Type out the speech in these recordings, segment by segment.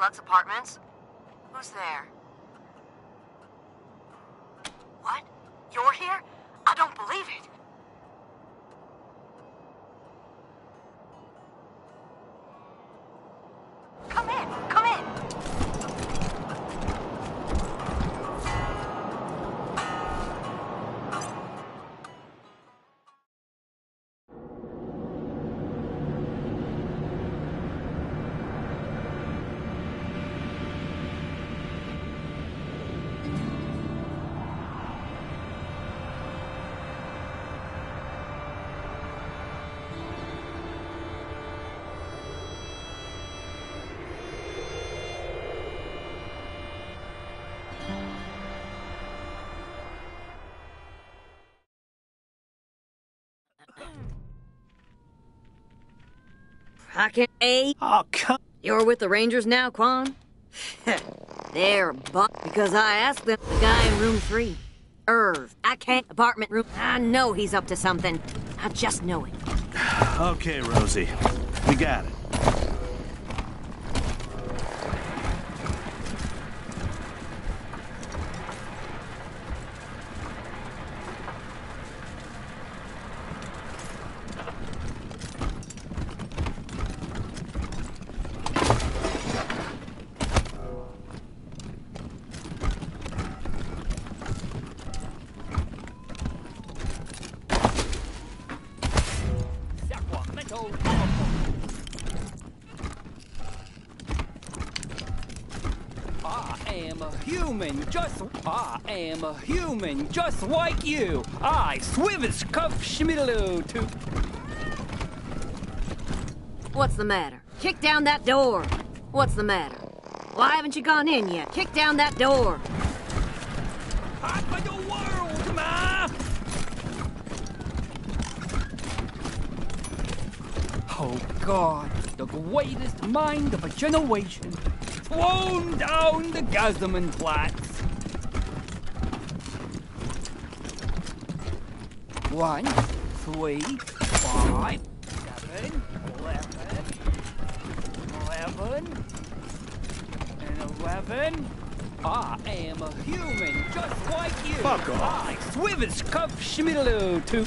Lutz Apartments? Who's there? What? You're here? I don't believe it. Come in, come in. I can't. Oh, come. You're with the Rangers now, Quan? They're because I asked them. The guy in room 3. Irv. I can't. Apartment room. I know he's up to something. I just know it. Okay, Rosie. We got it. I am a human just like you. I swivish cup schmiddaloo to. What's the matter? Kick down that door. What's the matter? Why haven't you gone in yet? Kick down that door. Hot by the world, ma! Oh God, the greatest mind of a generation. Thrown down the Gazdaman Flats. 1, 3, 5, 7, 11, and 11. I am a human just like you. Fuck off. I swivish cup schmiddaloo to.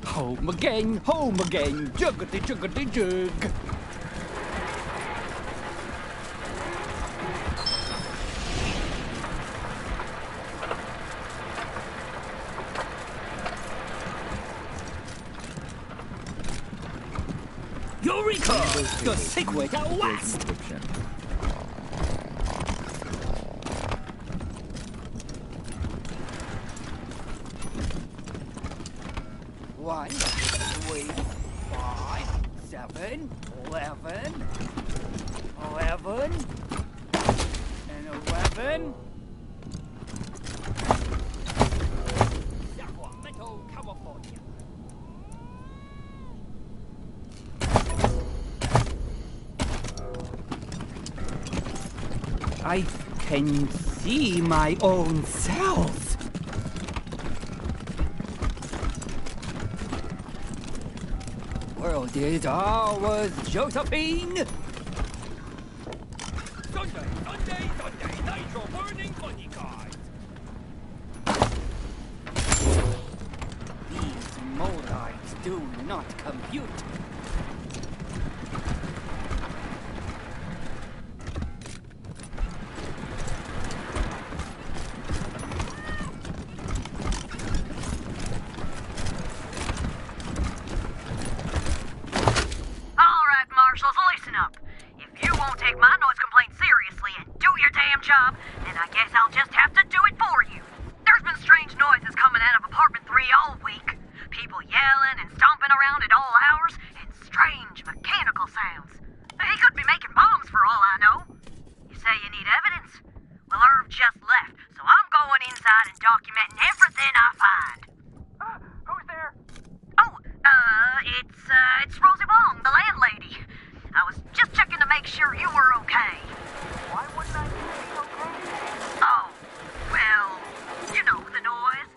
Home again, juggity juggity jug. Eureka! The secret at last! 1, 3, 5, 7, 11, 11, and 11. Sacramento, California. I can see my own cells. World is ours, Josephine. Sunday, nitro burning money cards. These moldites do not compute. It's Rosie Wong, the landlady. I was just checking to make sure you were okay. Why wouldn't I be okay? Oh, well, you know the noise.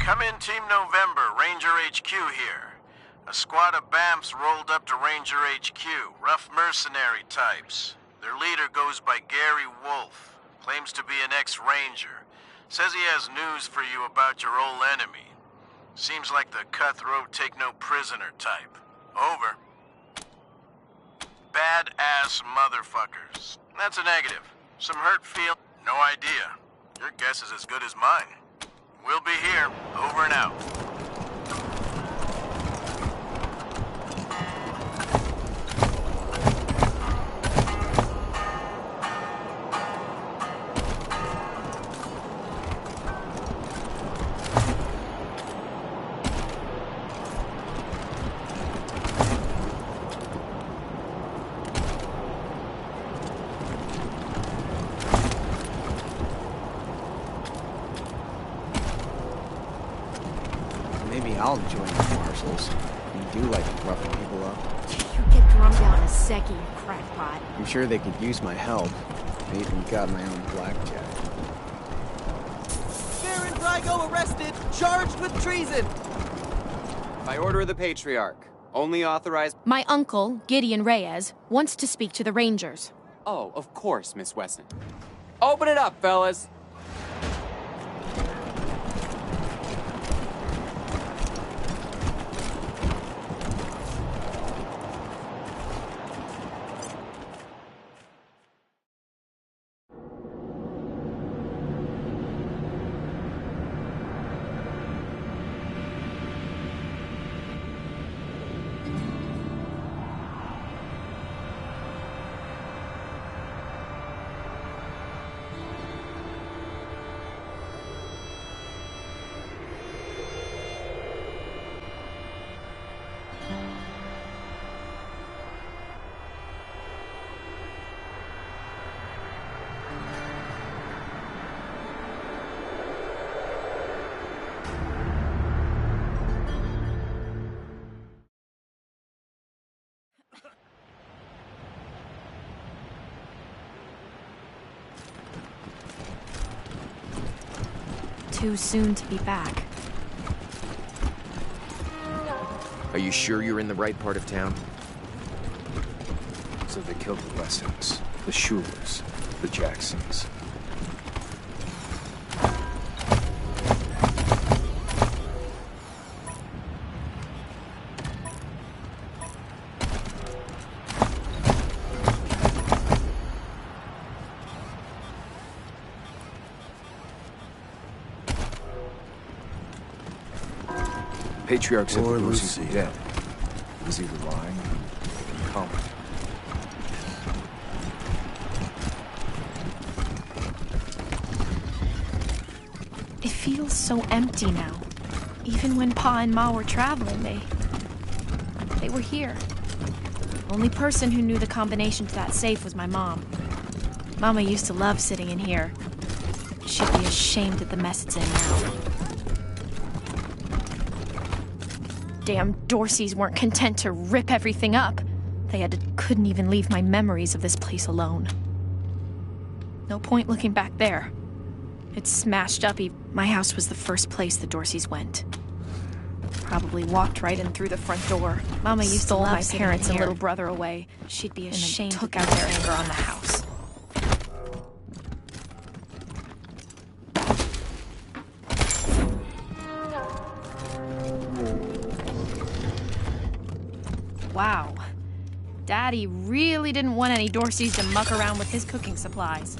Come in, Team November, Ranger HQ here. A squad of BAMFs rolled up to Ranger HQ, rough mercenary types. Their leader goes by Gary Wolf, claims to be an ex-Ranger. Says he has news for you about your old enemy. Seems like the cutthroat take-no-prisoner type. Over. Badass motherfuckers. That's a negative. Some hurt feel. No idea. Your guess is as good as mine. We'll be here. Over and out. Maybe I'll join the marshals. You do like roughing people up. You get drummed out in a secchi, you crackpot. I'm sure they could use my help. I even got my own blackjack. Baron Drygo arrested, charged with treason. By order of the Patriarch. Only authorized... My uncle, Gideon Reyes, wants to speak to the Rangers. Oh, of course, Miss Wesson. Open it up, fellas. Too soon to be back. Are you sure you're in the right part of town? So they killed the Wessons, the Schulers, the Jacksons. Patriarch said the Lucy's dead. He was either lying or incompetent. It feels so empty now. Even when Pa and Ma were traveling, they were here. Only person who knew the combination to that safe was my mom. Mama used to love sitting in here. She'd be ashamed at the mess it's in now. Damn Dorseys weren't content to rip everything up. Couldn't even leave my memories of this place alone. No point looking back there. It's smashed up. My house was the first place the Dorseys went. Probably walked right in through the front door. Mama used to love my parents and little brother away. She'd be ashamed and took out their anger on the house. Wow. Daddy really didn't want any Dorseys to muck around with his cooking supplies.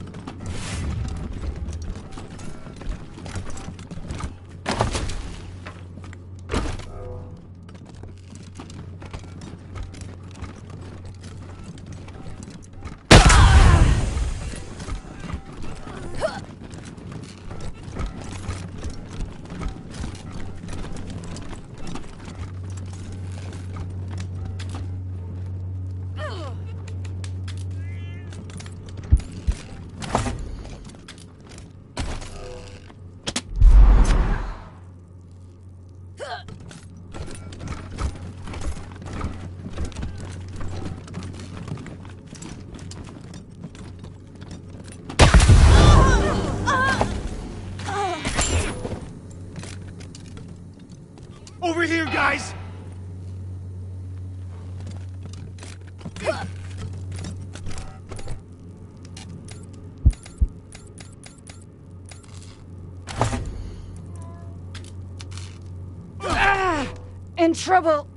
in trouble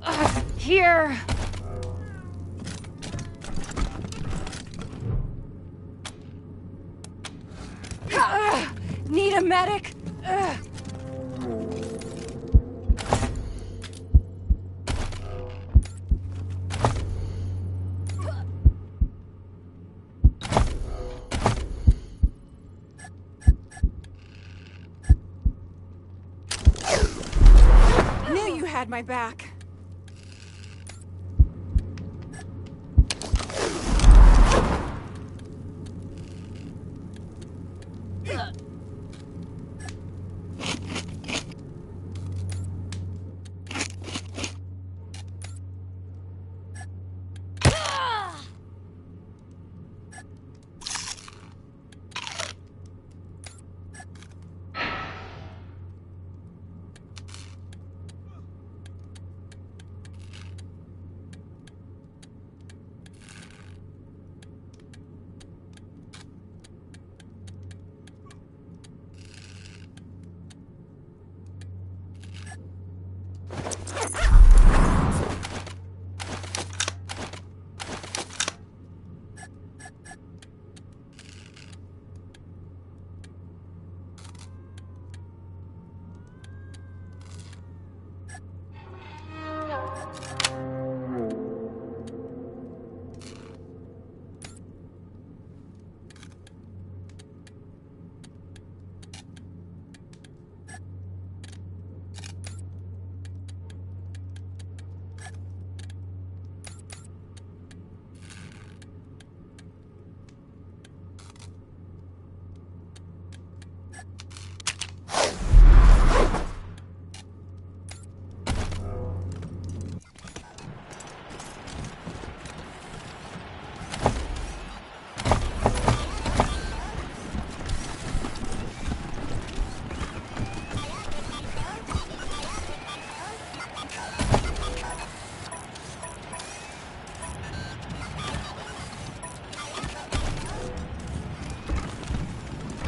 here. Need a medic? Knew you had my back.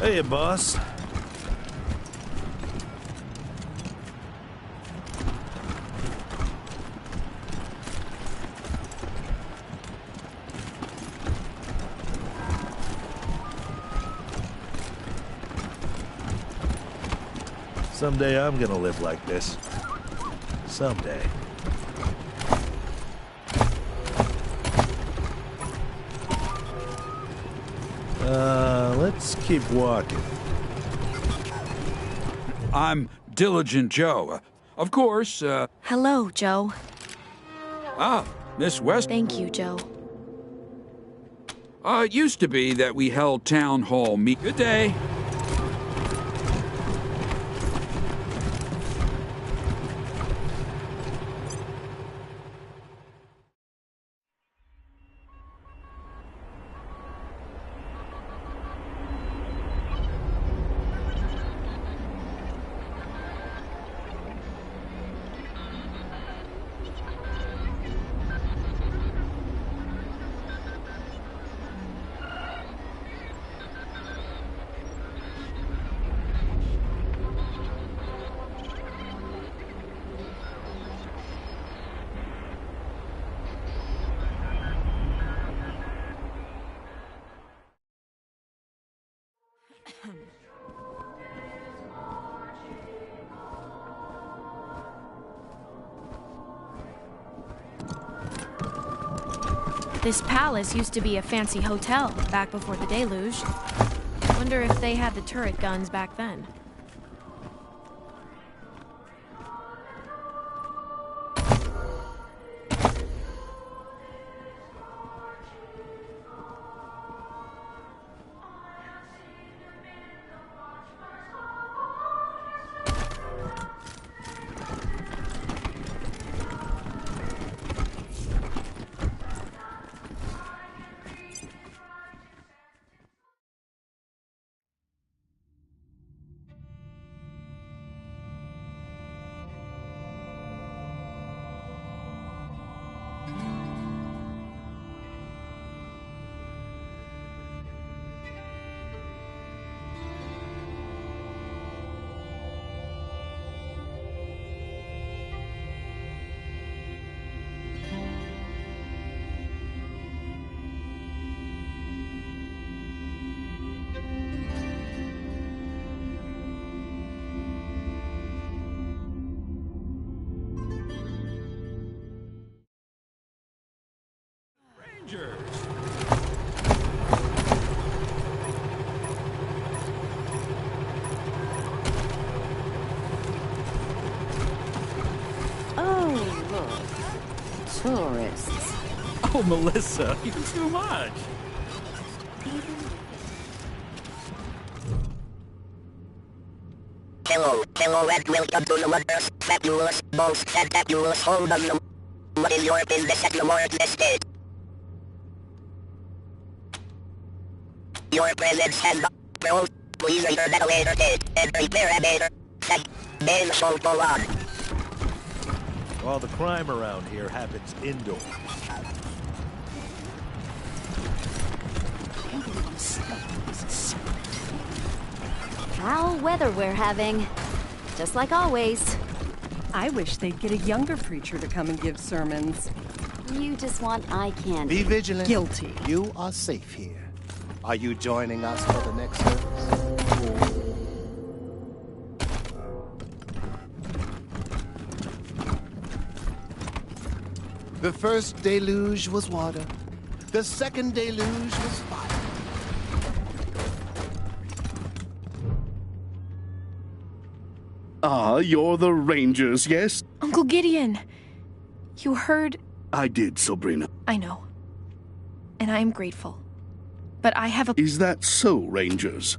Hey, boss. Someday I'm gonna live like this. Someday. Let's keep walking. I'm Diligent Joe. Of course, Hello, Joe. Miss West. Thank you, Joe. It used to be that we held town hall meet. Good day. This palace used to be a fancy hotel back before the deluge. Wonder if they had the turret guns back then. Oh, Melissa, you do too much. Hello, and welcome to the Wonders, Fabulous, Most Fantabulous Home of the... What is your business at the Lord Estate? Your presence has the... Well, please enter the elevator gate and prepare a later. Then shall go on. All the crime around here happens indoors. Foul weather we're having. Just like always. I wish they'd get a younger preacher to come and give sermons. You just want eye candy. Be vigilant. Guilty. You are safe here. Are you joining us for the next service? The first deluge was water. The second deluge was fire. Ah, you're the Rangers, yes? Uncle Gideon, you heard... I did, Sabrina. I know. And I am grateful. But I have a... Is that so, Rangers?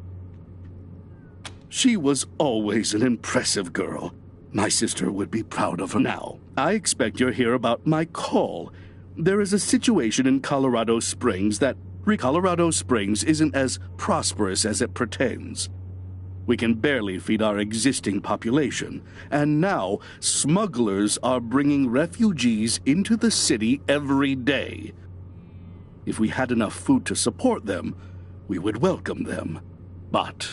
She was always an impressive girl. My sister would be proud of her now. I expect you're here about my call. There is a situation in Colorado Springs that... Colorado Springs isn't as prosperous as it pretends. We can barely feed our existing population, and now smugglers are bringing refugees into the city every day. If we had enough food to support them, we would welcome them. But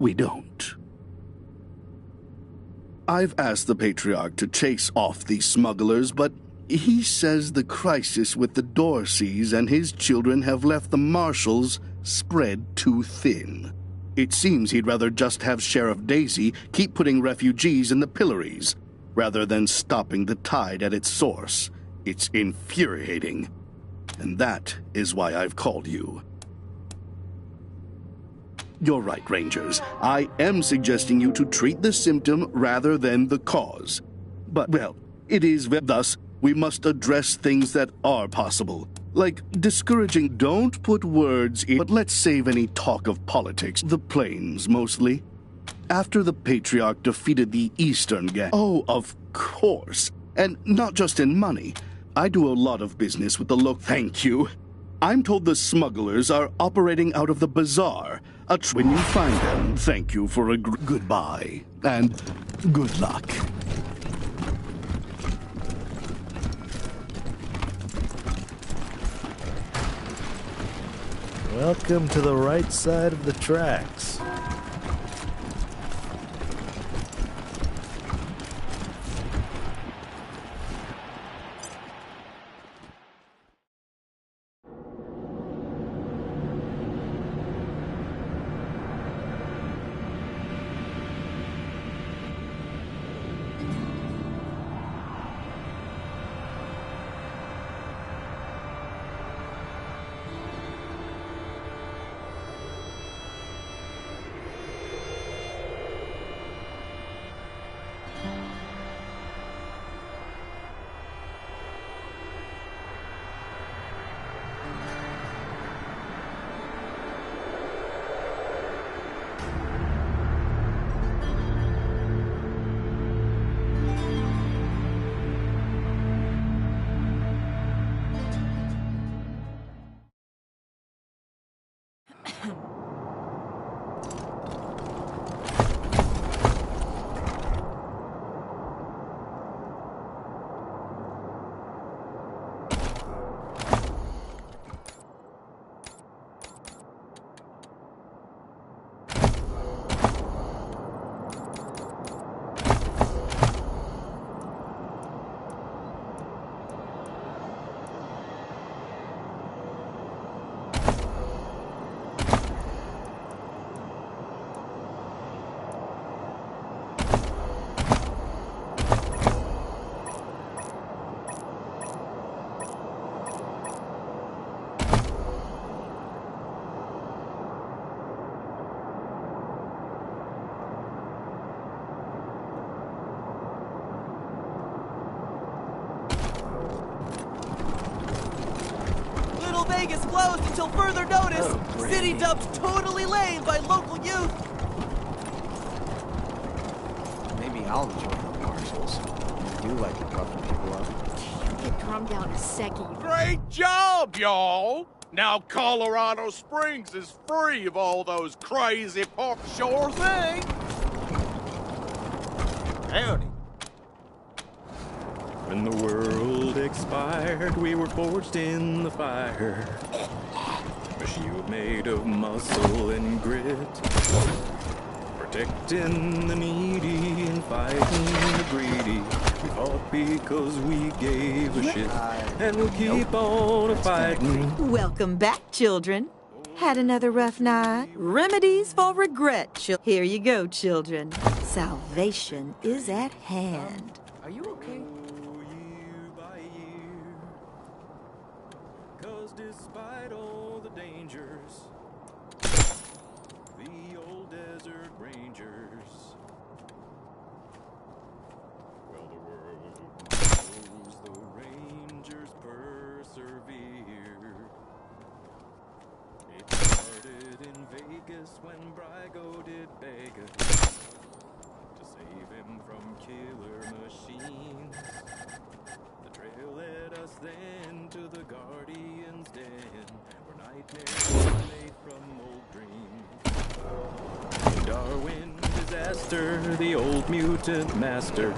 we don't. I've asked the Patriarch to chase off these smugglers, but he says the crisis with the Dorseys and his children have left the marshals spread too thin. It seems he'd rather just have Sheriff Daisy keep putting refugees in the pillories, rather than stopping the tide at its source. It's infuriating. And that is why I've called you. You're right, Rangers. I am suggesting you to treat the symptom rather than the cause. But, well, it is thus we must address things that are possible. Like discouraging, don't put words in, but let's save any talk of politics. The plains, mostly. After the Patriarch defeated the Eastern gang. Oh, of course. And not just in money. I do a lot of business with the local... Thank you. I'm told the smugglers are operating out of the bazaar. When you find them, thank you for a goodbye. And good luck. Welcome to the right side of the tracks. closed until further notice. City dumped totally lame by local youth. Maybe I'll join the marshals. You do like roughing people up. You get drummed out in a second. Great job, y'all! Now Colorado Springs is free of all those crazy pork. Sure thing! Howdy. When the world expired, we were forged in the fire. A shield made of muscle and grit. Protecting the needy and fighting the greedy. We fought because we gave a shit. And we'll keep on fighting. Welcome back, children. Had another rough night? Remedies for regret. Here you go, children. Salvation is at hand. Are you okay? Cause despite all the dangers, the old desert rangers, well, the world knows the rangers persevere. It started in Vegas when Brygo did beg us to save him from killer machines. The trail led us then to the Guardian's Den, where nightmares were made from old dreams. Darwin disaster, the old mutant master,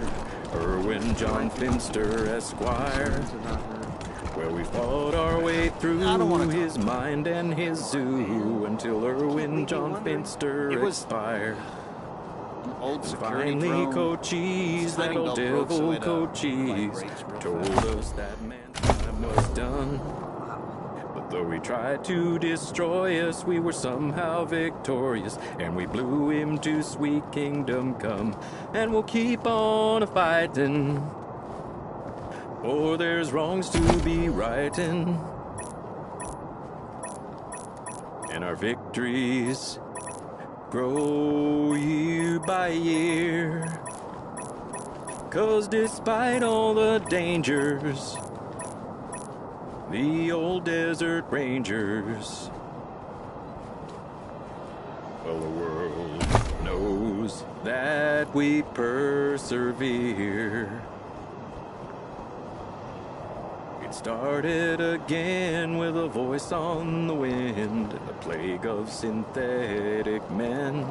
Irwin John Finster Esquire, where we fought our way through his mind and his zoo until Irwin John Finster expired. Old finally, Cochise, that old devil Cochise, told us that man's time was done. But though he tried to destroy us, we were somehow victorious, and we blew him to sweet kingdom come. And we'll keep on fighting, for there's wrongs to be righting, and our victories grow year by year. Cause despite all the dangers, the old desert rangers, well, the world knows that we persevere. It started again with a voice on the wind, a plague of synthetic men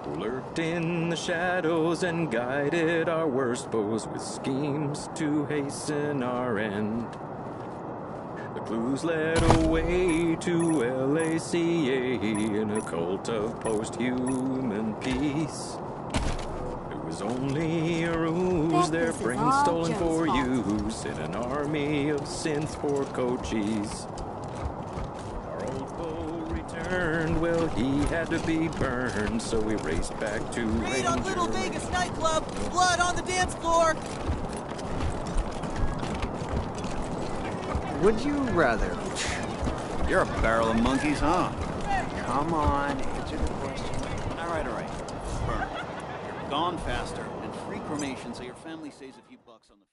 who lurked in the shadows and guided our worst foes with schemes to hasten our end. The clues led away to LACA in a cult of post-human peace. It was only a ruse, their brains stolen for use in an army of synths for Cochise. Our old foe returned, well, he had to be burned, so we raced back to Raid on Little Vegas nightclub! Blood on the dance floor! Would you rather? You're a barrel of monkeys, huh? Come on, answer the question. All right. Burn. You're gone faster, and free cremation so your family saves a few bucks on the funeral.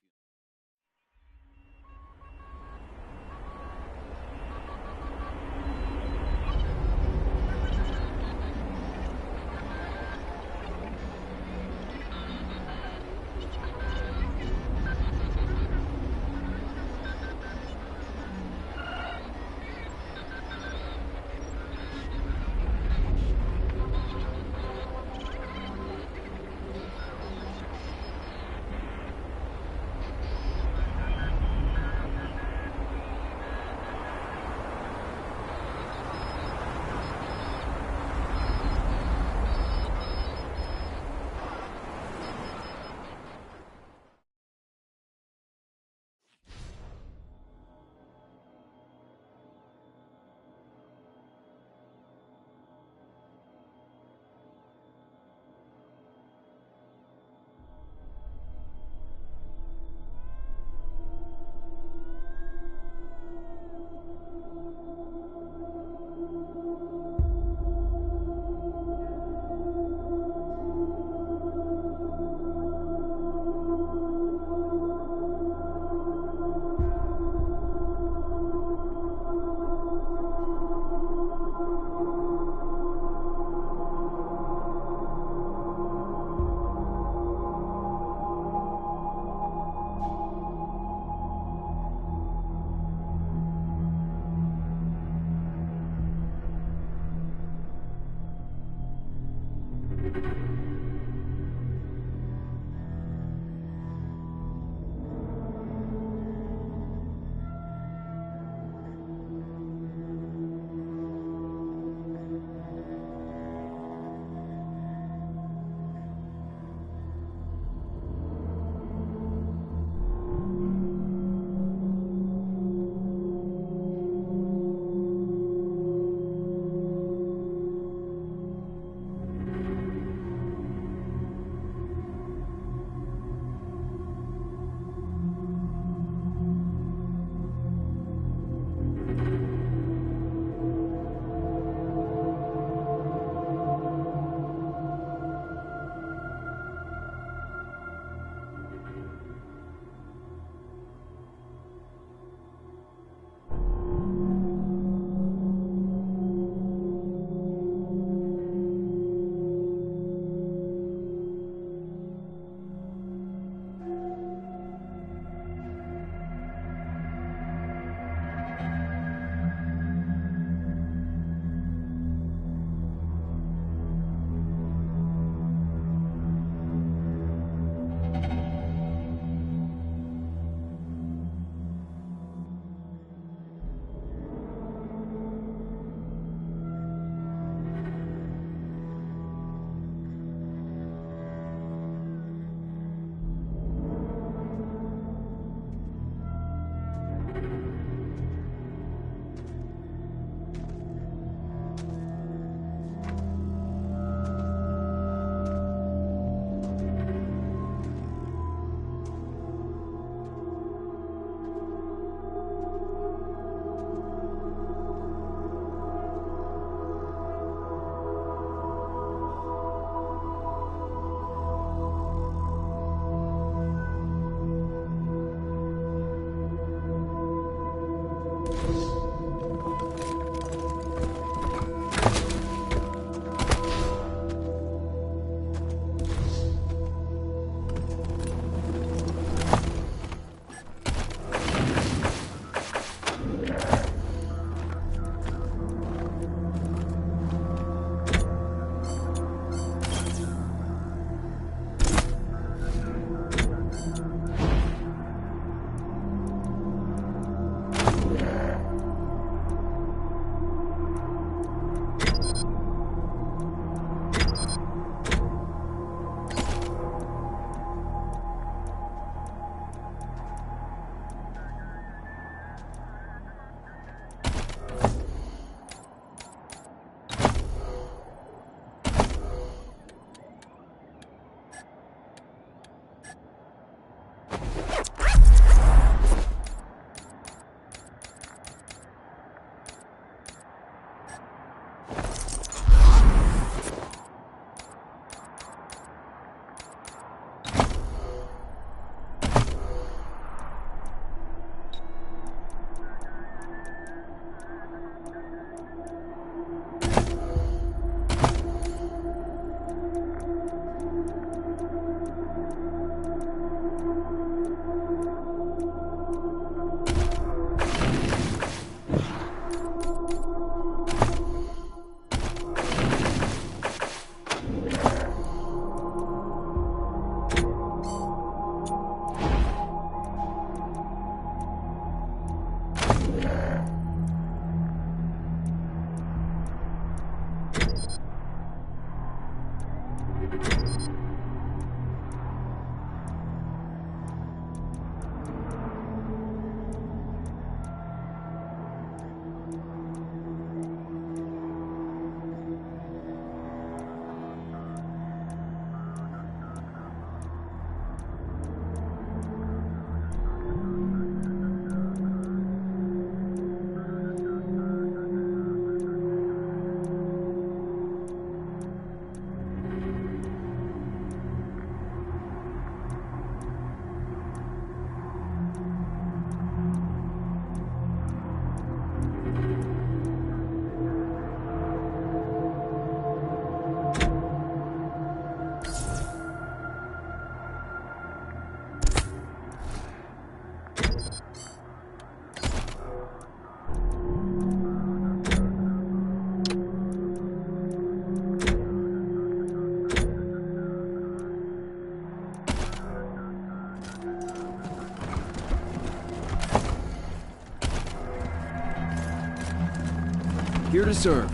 Here to serve.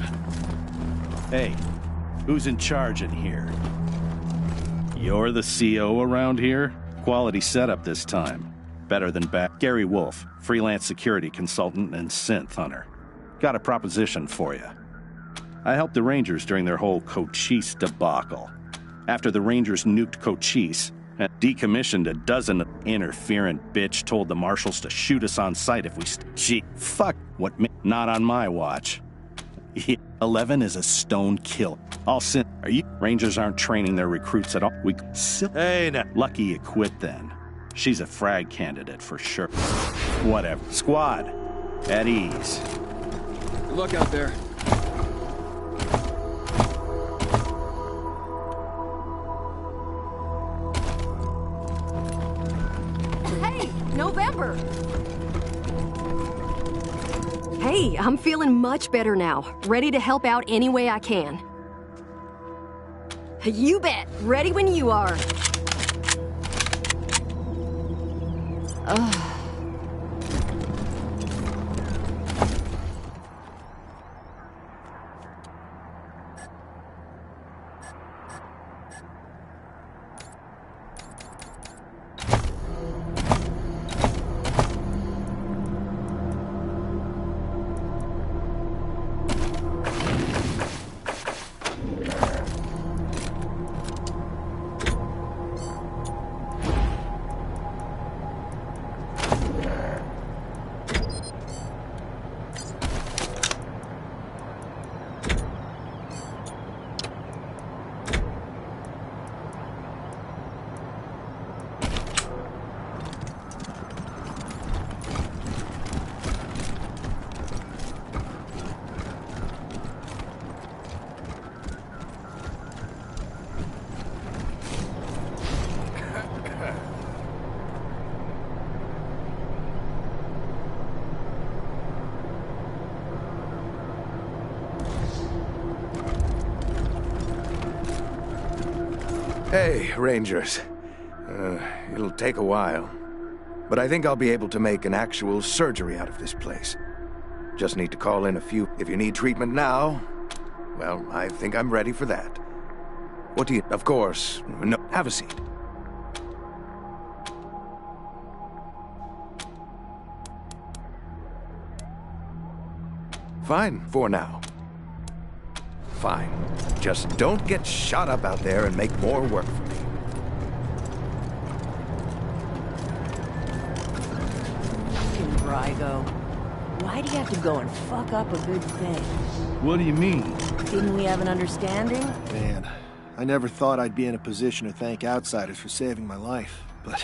Hey, who's in charge in here? You're the CO around here? Quality setup this time. Better than back. Gary Wolf, freelance security consultant and synth hunter. Got a proposition for you. I helped the Rangers during their whole Cochise debacle. After the Rangers nuked Cochise and decommissioned a dozen interferent bitch told the marshals to shoot us on sight if we gee, fuck what not on my watch. 11 is a stone kill. All sin. Are you? Rangers aren't training their recruits at all. Hey, now. Lucky you quit then. She's a frag candidate for sure. Whatever. Squad, at ease. Good luck out there. Hey, November! Hey, I'm feeling much better now. Ready to help out any way I can. You bet. Ready when you are. Ugh. Hey, Rangers. It'll take a while, but I think I'll be able to make an actual surgery out of this place. Just need to call in a few. If you need treatment now, well, I think I'm ready for that. What do you... Of course, no, have a seat. Fine, for now. Fine. Just don't get shot up out there and make more work for me. Fucking Brygo. Why do you have to go and fuck up a good thing? What do you mean? Didn't we have an understanding? Man, I never thought I'd be in a position to thank outsiders for saving my life, but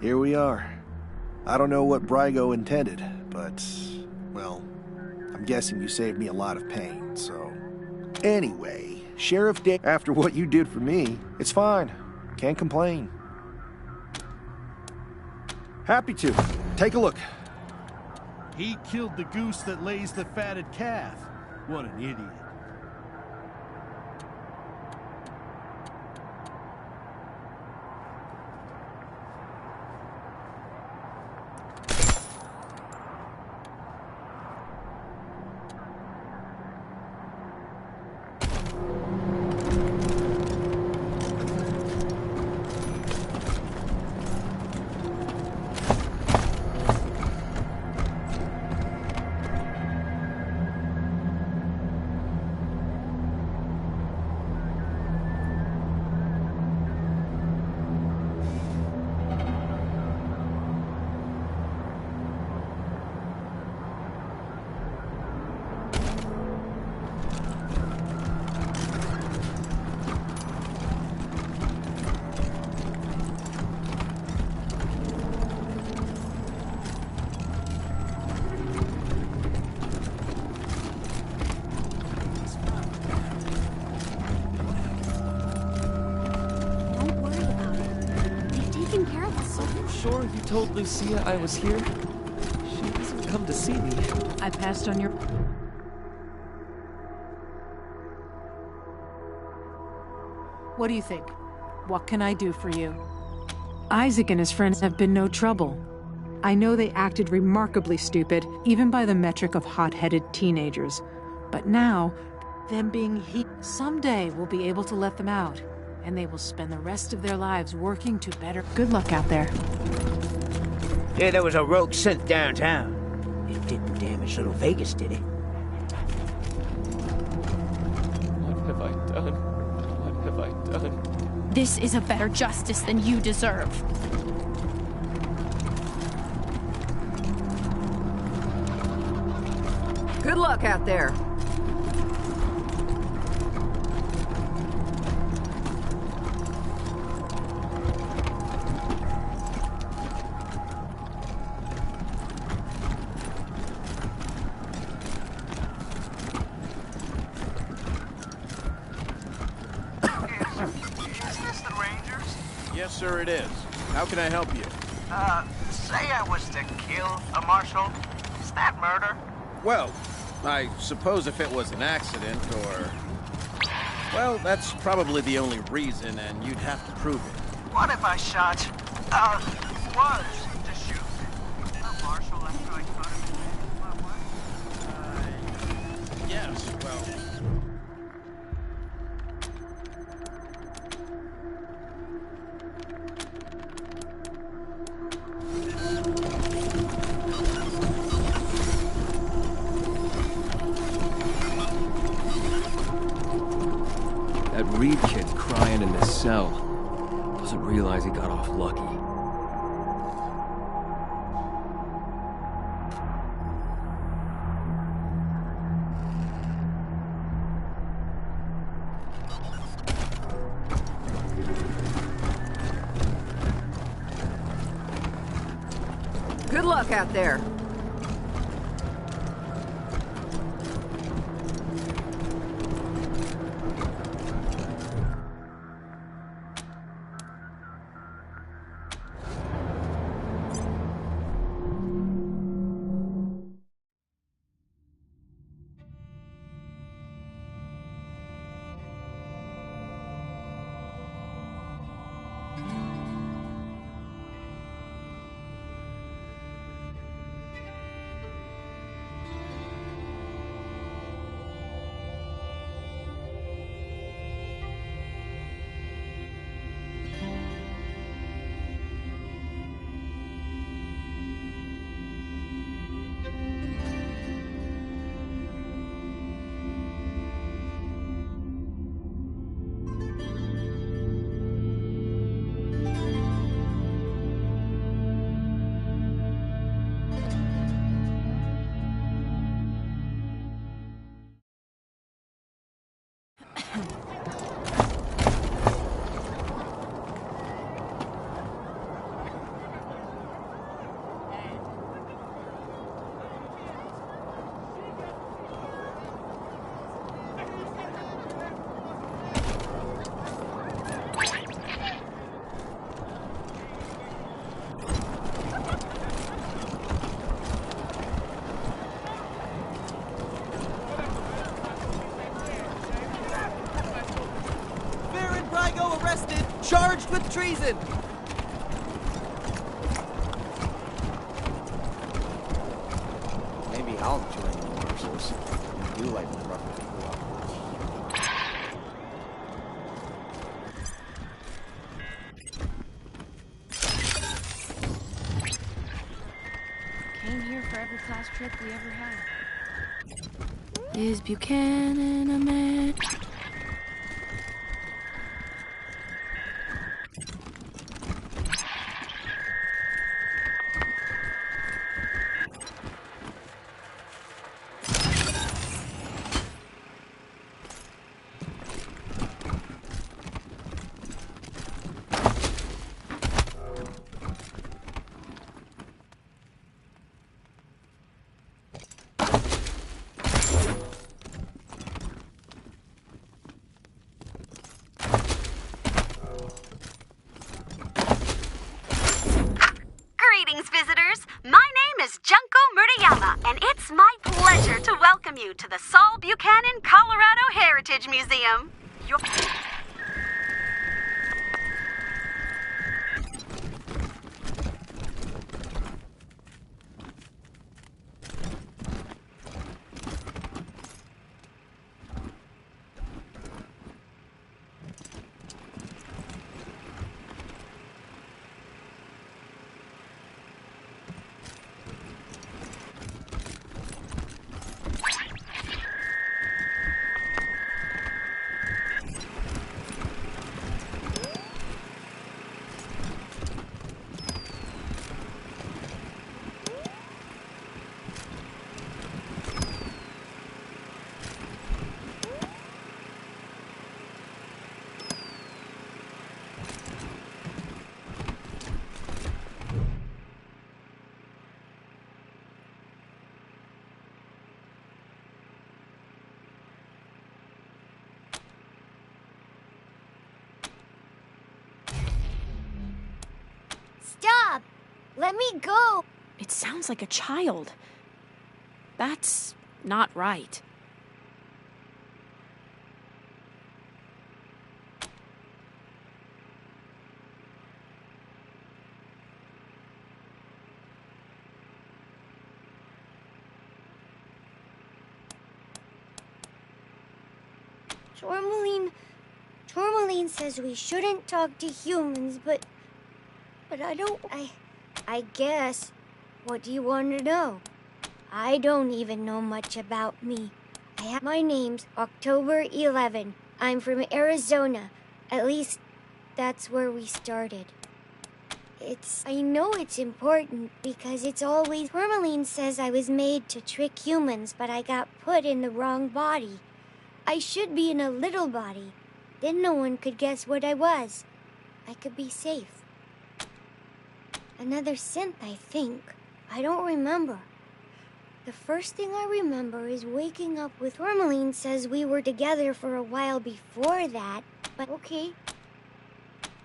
here we are. I don't know what Brygo intended, but, well, I'm guessing you saved me a lot of pain, so... Anyway, Sheriff Dick, after what you did for me, it's fine. Can't complain. Happy to. Take a look. He killed the goose that lays the fatted calf. What an idiot. Sure you told Lucia I was here? She hasn't come to see me. I passed on your... What do you think? What can I do for you? Isaac and his friends have been no trouble. I know they acted remarkably stupid, even by the metric of hot-headed teenagers. But now, them being someday we'll be able to let them out, and they will spend the rest of their lives working to better. Good luck out there. Yeah, there was a rogue synth downtown. It didn't damage little Vegas, did it? What have I done? What have I done? This is a better justice than you deserve. Good luck out there. Yes, sir, it is. How can I help you? Say I was to kill a marshal. Is that murder? Well, I suppose if it was an accident or... Well, that's probably the only reason, and you'd have to prove it. What if I shot, was to shoot a marshal after I caught him in my wife? Yes, well... That Reed kid's crying in this cell. Doesn't realize he got off lucky. Good luck out there. Charged with treason! Maybe I'll join the marshals. I do like to rough people up. Came here for every class trip we ever had. Is Buchanan a man? Visitors, my name is Junko Murayama, and it's my pleasure to welcome you to the Saul Buchanan, Colorado Heritage Museum. Stop! Let me go! It sounds like a child. That's not right. Tourmaline says we shouldn't talk to humans, but I guess. What do you want to know? I don't even know much about me. My name's October 11. I'm from Arizona. At least, that's where we started. I know it's important because it's always... Tourmaline says I was made to trick humans, but I got put in the wrong body. I should be in a little body. Then no one could guess what I was. I could be safe. Another synth, I think. I don't remember. The first thing I remember is waking up with Tourmaline says we were together for a while before that, but okay.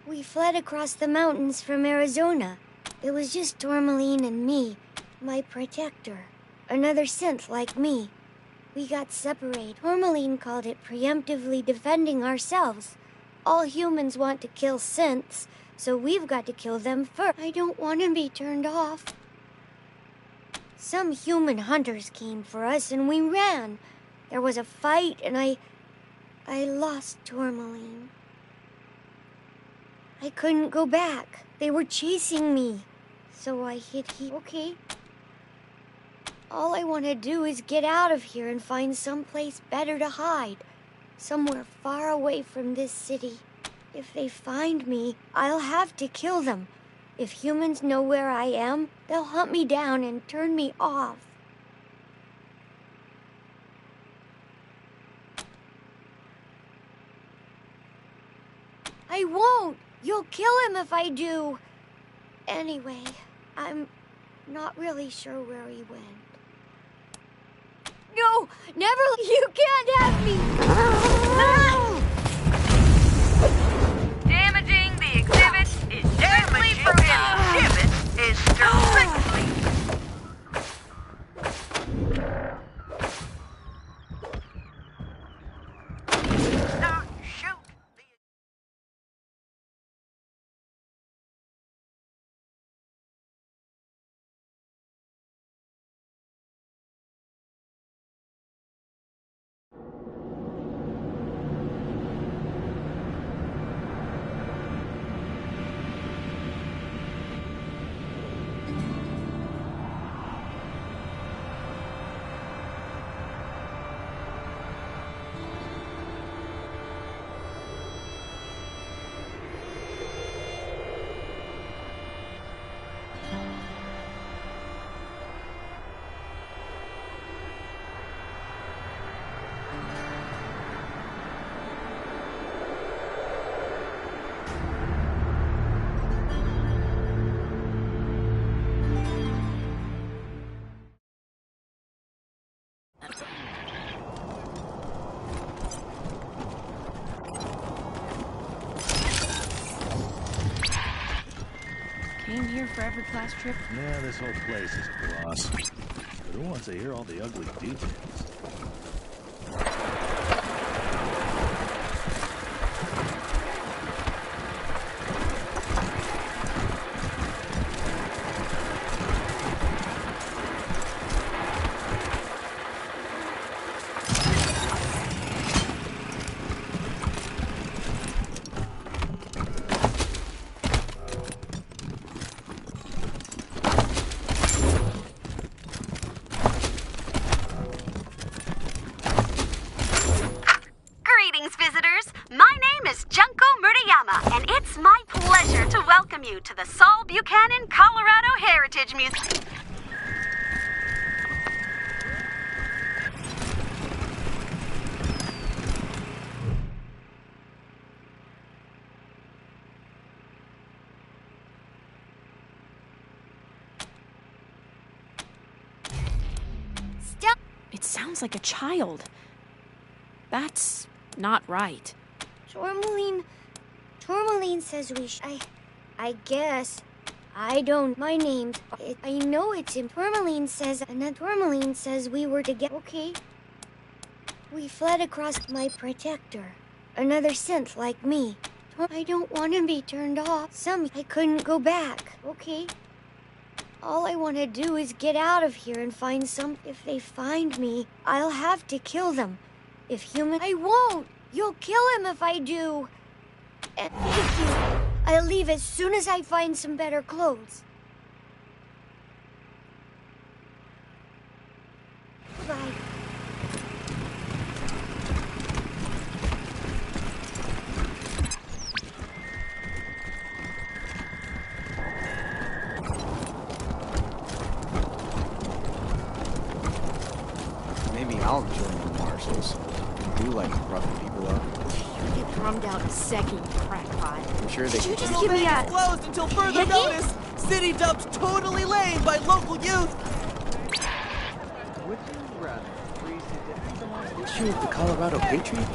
We fled across the mountains from Arizona. It was just Tourmaline and me, my protector. Another synth like me. We got separated. Tourmaline called it preemptively defending ourselves. All humans want to kill synths, so we've got to kill them first. I don't want to be turned off. Some human hunters came for us and we ran. There was a fight and I lost Tourmaline. I couldn't go back. They were chasing me. So I hid here. Okay. All I want to do is get out of here and find someplace better to hide. Somewhere far away from this city. If they find me, I'll have to kill them. If humans know where I am, they'll hunt me down and turn me off. I won't! You'll kill him if I do! Anyway, I'm not really sure where he went. No! Never! You can't have me! Damaging the exhibit is strictly prohibited. Exhibit is strictly... Now shoot! Came here for every class trip. Yeah, this whole place is a gloss. But who wants to hear all the ugly details? To the Saul Buchanan, Colorado Heritage Museum. Stop! It sounds like a child. That's not right. Tourmaline says I guess. I don't. My name's... I know it's him. Tourmaline says... And then Tourmaline says we were together. Okay. We fled across my protector. Another synth like me. I don't want to be turned off. I couldn't go back. Okay. All I want to do is get out of here and find some... If they find me, I'll have to kill them. If human... I won't! You'll kill him if I do! And thank you. I'll leave as soon as I find some better clothes. Bye. Maybe I'll join the marshals. I do like roughing people up. You get drummed out in a second, you crackpot. I'm sure they Could you can. just give me a... Closed until further notice. City dump's totally laid by local youth. Would you rather freeze to death? Shoot, the Colorado Patriot?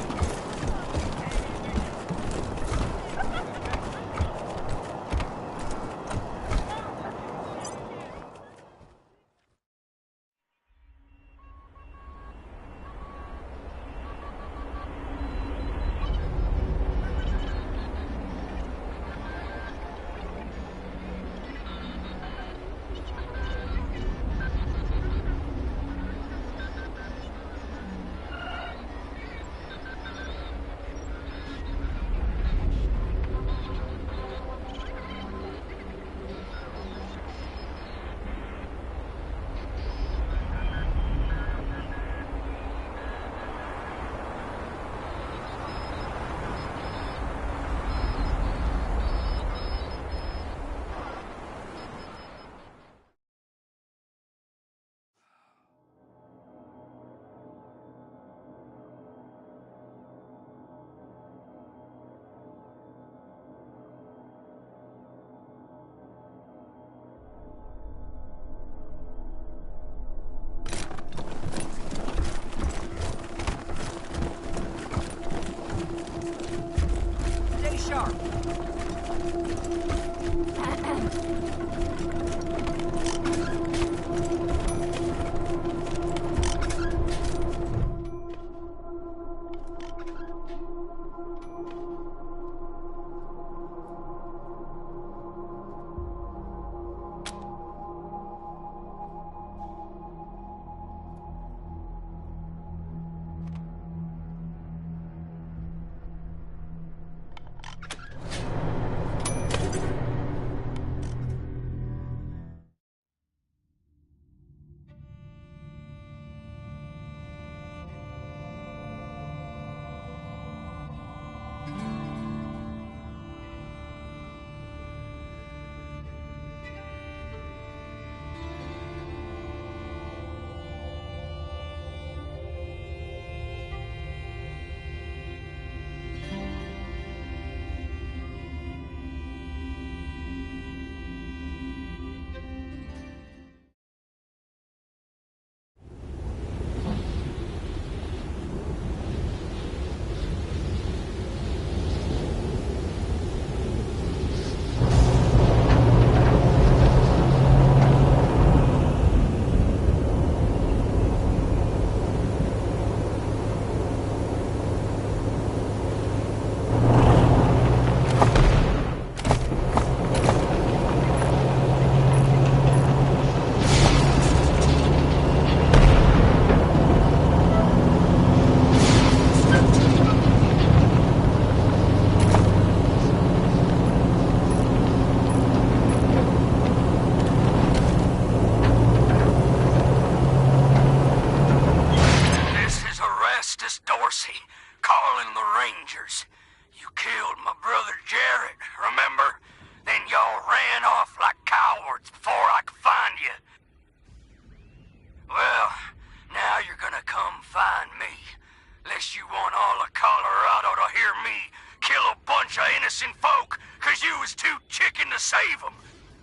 innocent folk, 'cause you was too chicken to save them.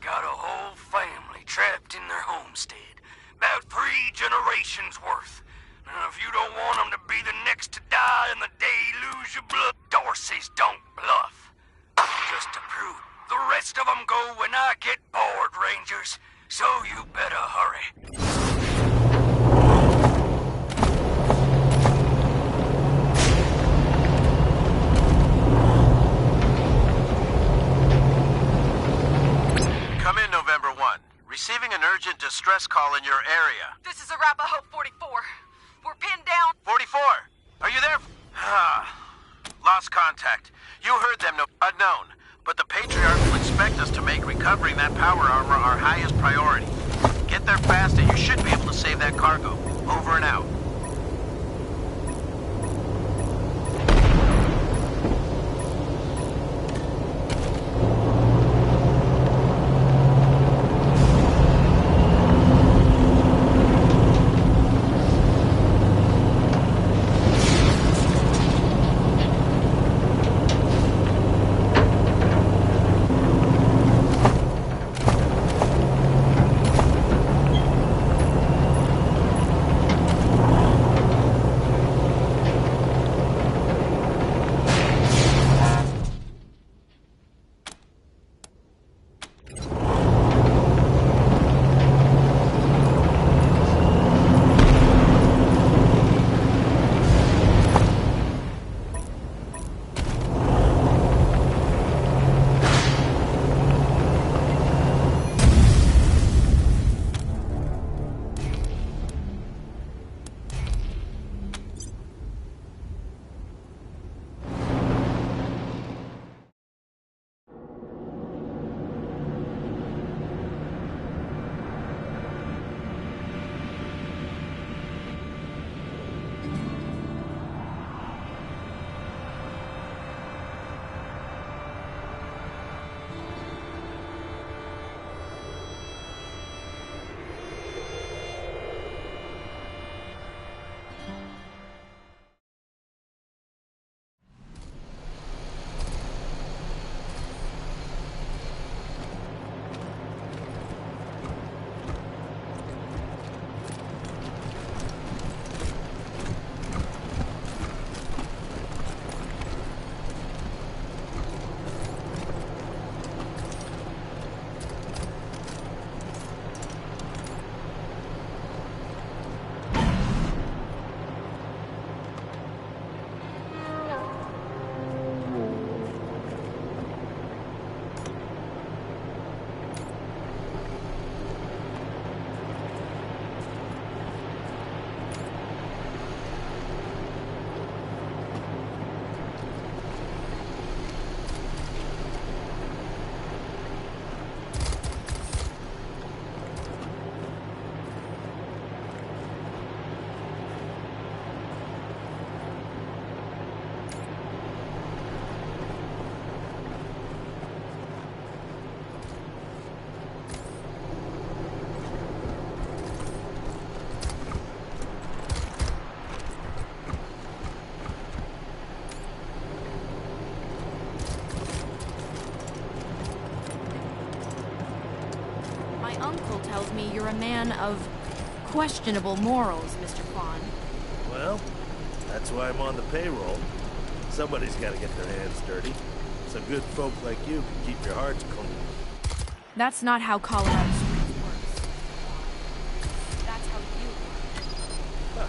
Got a whole family trapped in their homestead. About 3 generations worth. And if you don't want them to be the next to die and the day you lose your blood, Dorsey's don't bluff. Just to prove, the rest of them go when I get bored. distress call in your area. This is Arapahoe 44. We're pinned down. 44! Are you there? Lost contact. You heard them, no unknown. But the Patriarch will expect us to make recovering that power armor our highest priority. Get there fast and you should be able to save that cargo. Over and out. Uncle tells me you're a man of questionable morals, Mr. Fawn. Well, that's why I'm on the payroll. Somebody's got to get their hands dirty. So good folk like you can keep your hearts clean. That's not how Colorado Springs works. That's how you work.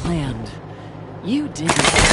planned. You didn't.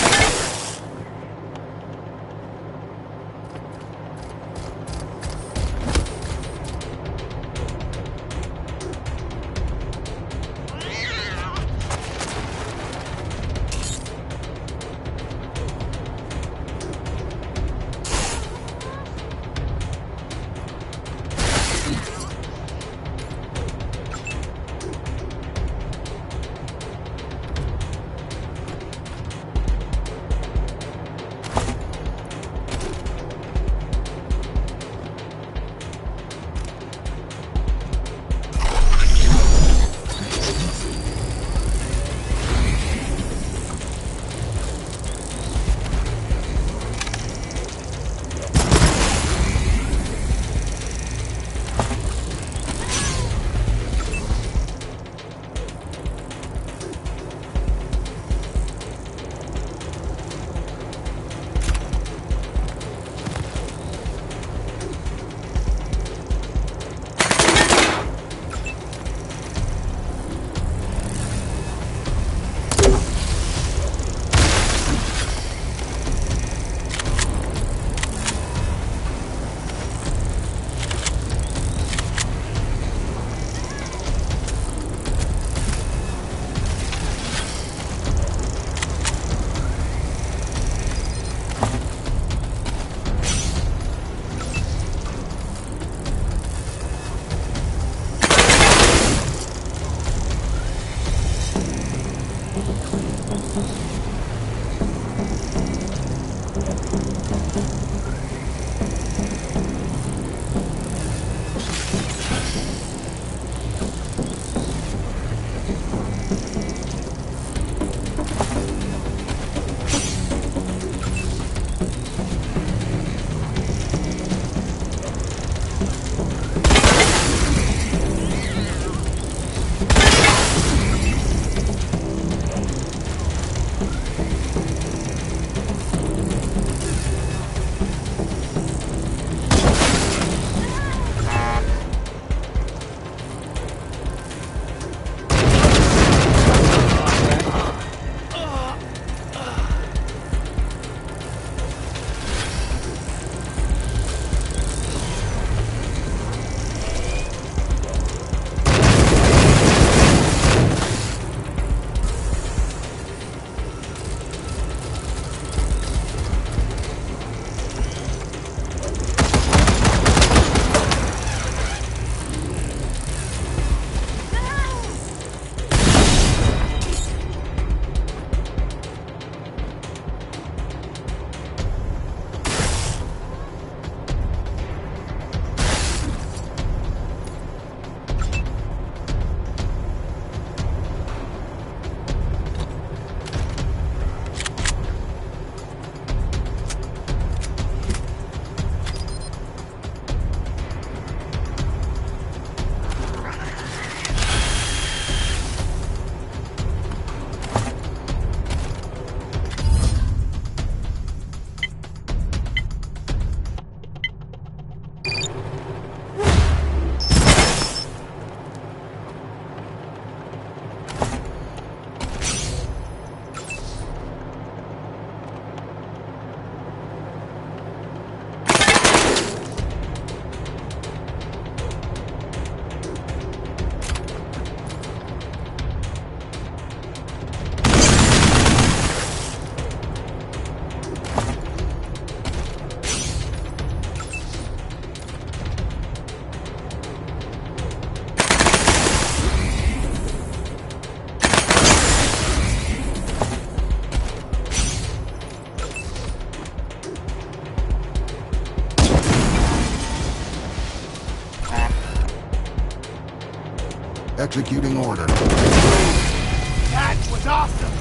Executing order. That was awesome!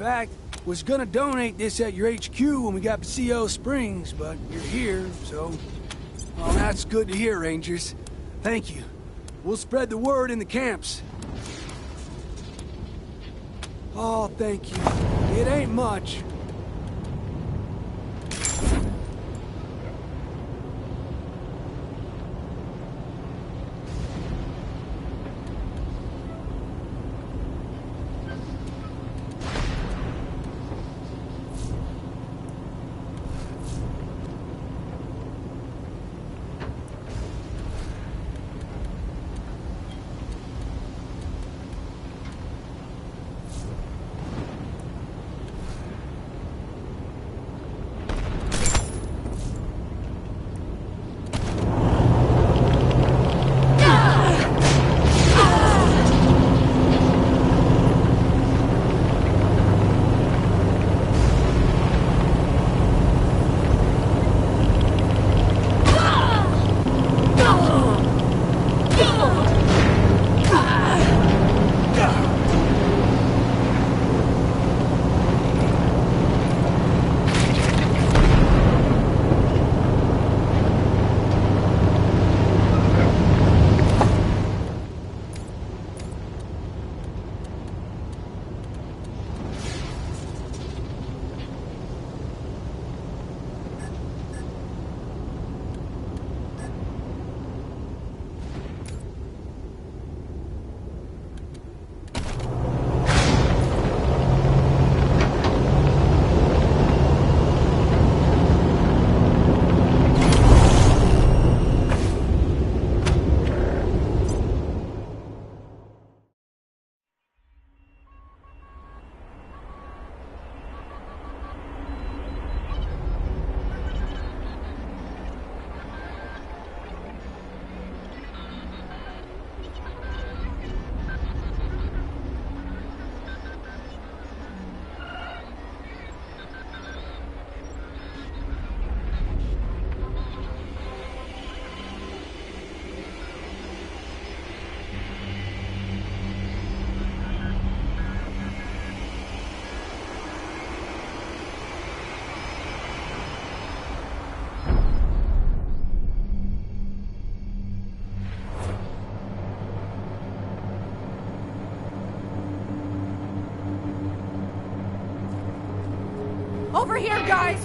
fact, was gonna donate this at your HQ when we got to CO Springs, but you're here, so... Well, that's good to hear, Rangers. Thank you. We'll spread the word in the camps. Oh, thank you. It ain't much. Over here, guys!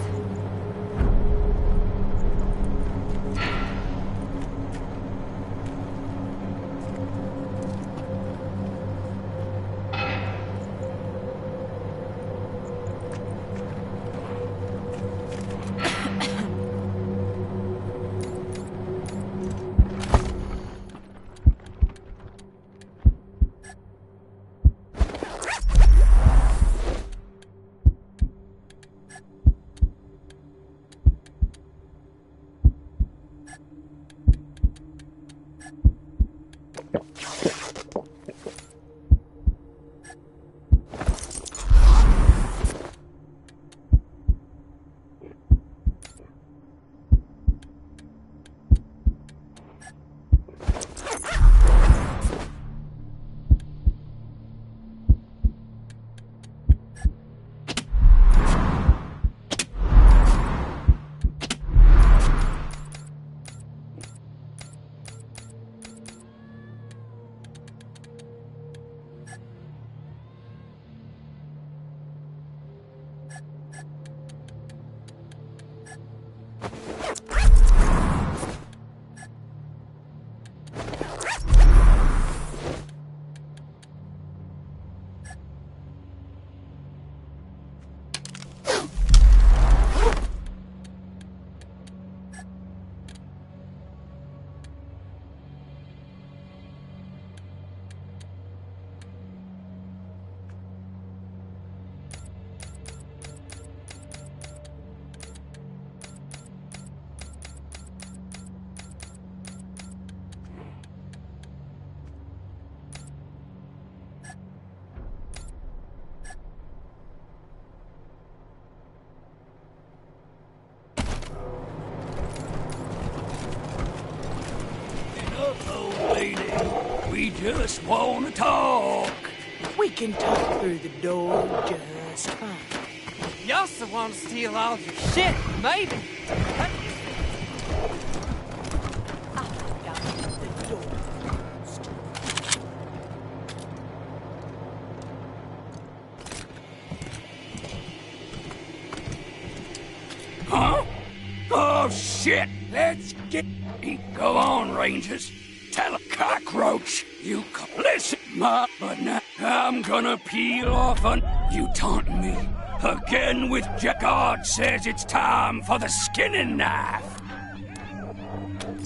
We just want to talk. We can talk through the door just much time. You also want to steal all your shit, maybe. Huh? Oh, shit! Let's get... Go on, Rangers. Tell a cockroach. You listen, but now I'm gonna peel off on... You taunt me. Again with God says it's time for the skinning knife.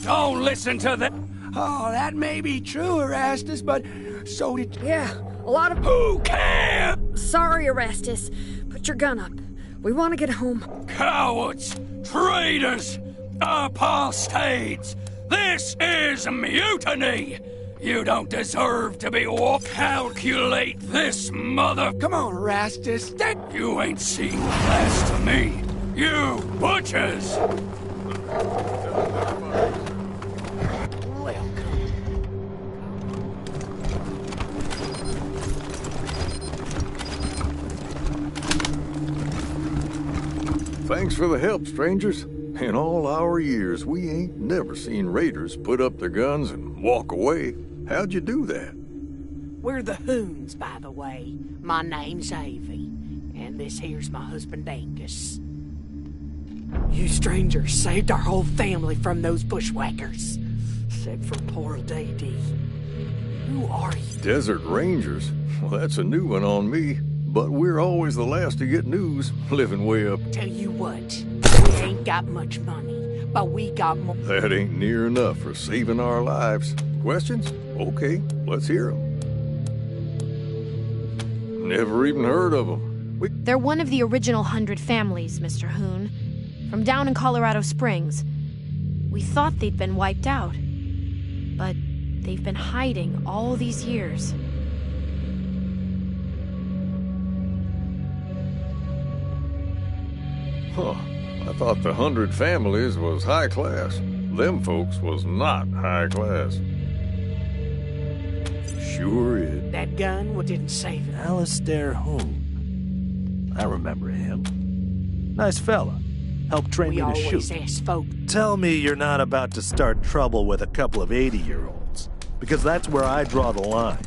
Don't listen to that. Oh, that may be true, Erastus, but so did... Yeah, a lot of... Who cares? Sorry, Erastus. Put your gun up. We want to get home. Cowards! Traitors! Apostates! This is mutiny! You don't deserve to be Calculate this, mother... Come on, Erastus. You ain't seen the last of me. You butchers! Thanks for the help, strangers. In all our years, we ain't never seen raiders put up their guns and walk away. How'd you do that? We're the Hoons, by the way. My name's Avie, and this here's my husband Angus. You strangers saved our whole family from those bushwhackers. Except for poor Dee. Who are you? Desert Rangers? Well, that's a new one on me. But we're always the last to get news, living way up. Tell you what, we ain't got much money, but we got more. That ain't near enough for saving our lives. Questions? Okay, let's hear them. Never even heard of them. They're one of the original 100 families, Mr. Hoon, from down in Colorado Springs. We thought they'd been wiped out, but they've been hiding all these years. Huh. I thought the 100 families was high class. Them folks was not high class. Sure is. That gun didn't save it. Alistair Hoon. I remember him. Nice fella. Helped train me to shoot. We always ask folk. Tell me you're not about to start trouble with a couple of 80-year-olds. Because that's where I draw the line.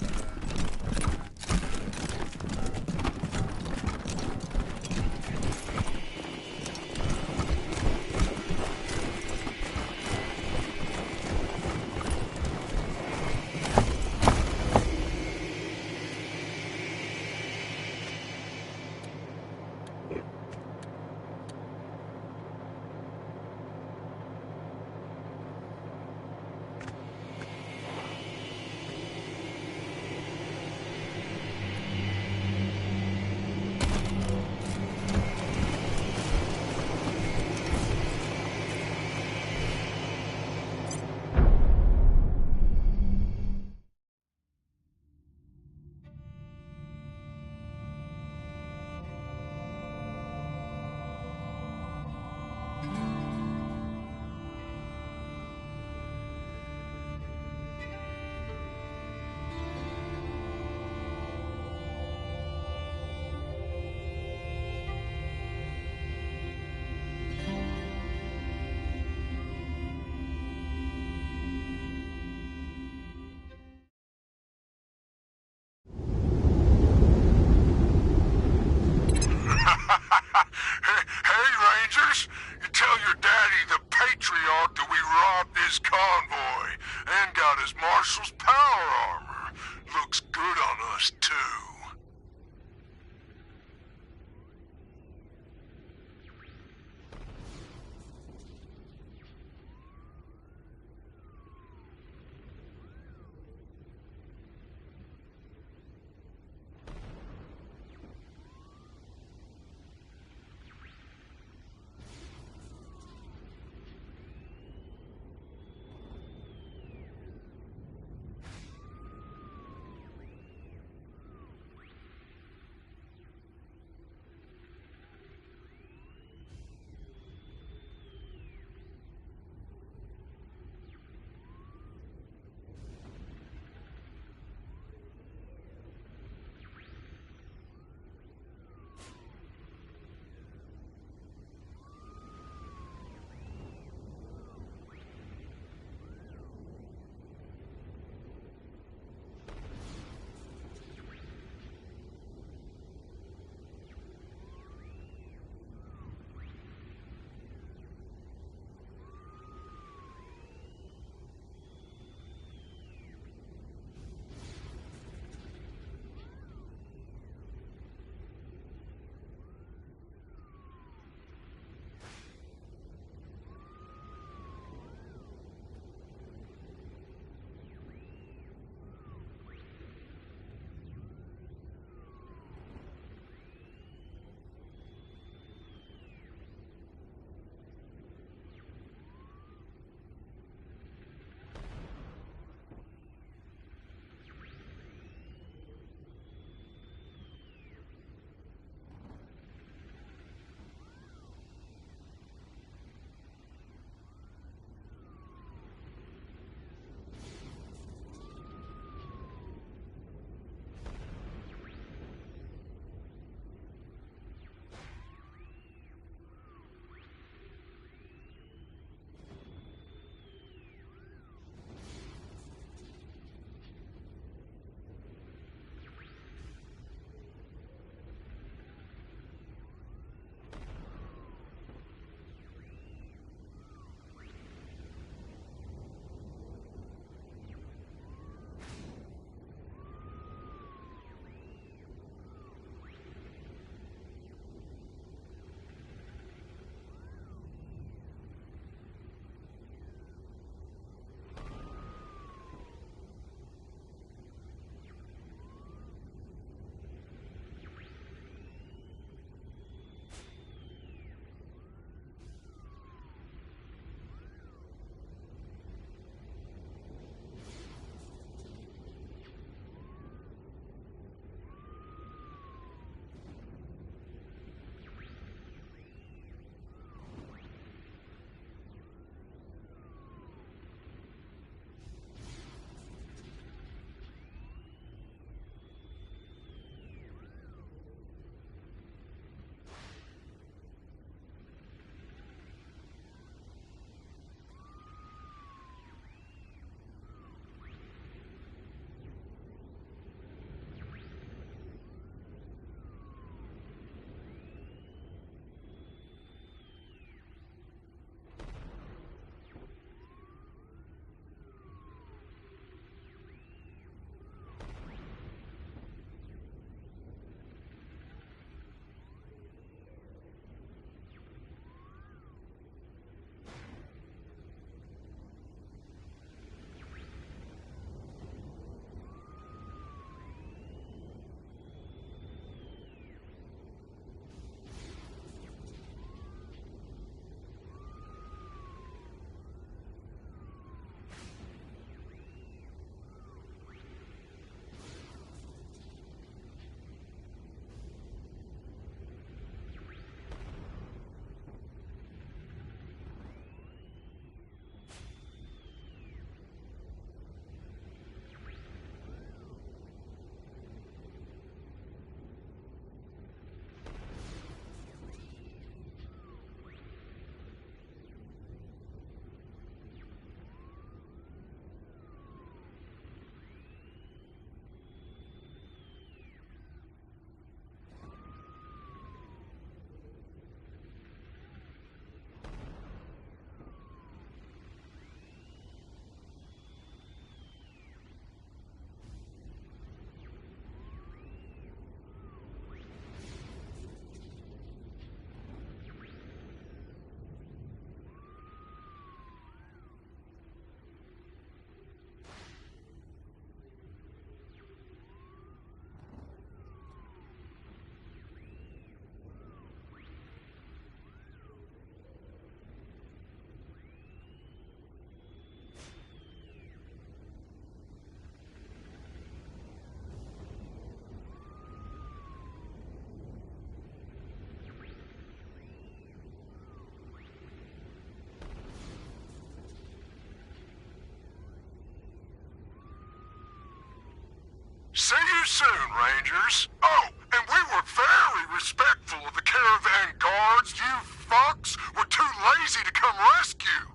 too soon, Rangers. Oh, and we were very respectful of the caravan guards. You fucks were too lazy to come rescue.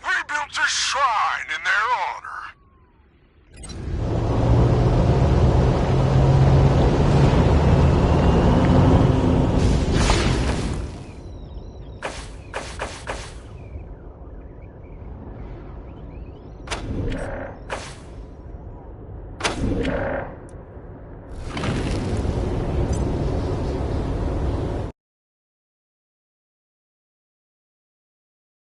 We built a shrine in their honor. Yeah.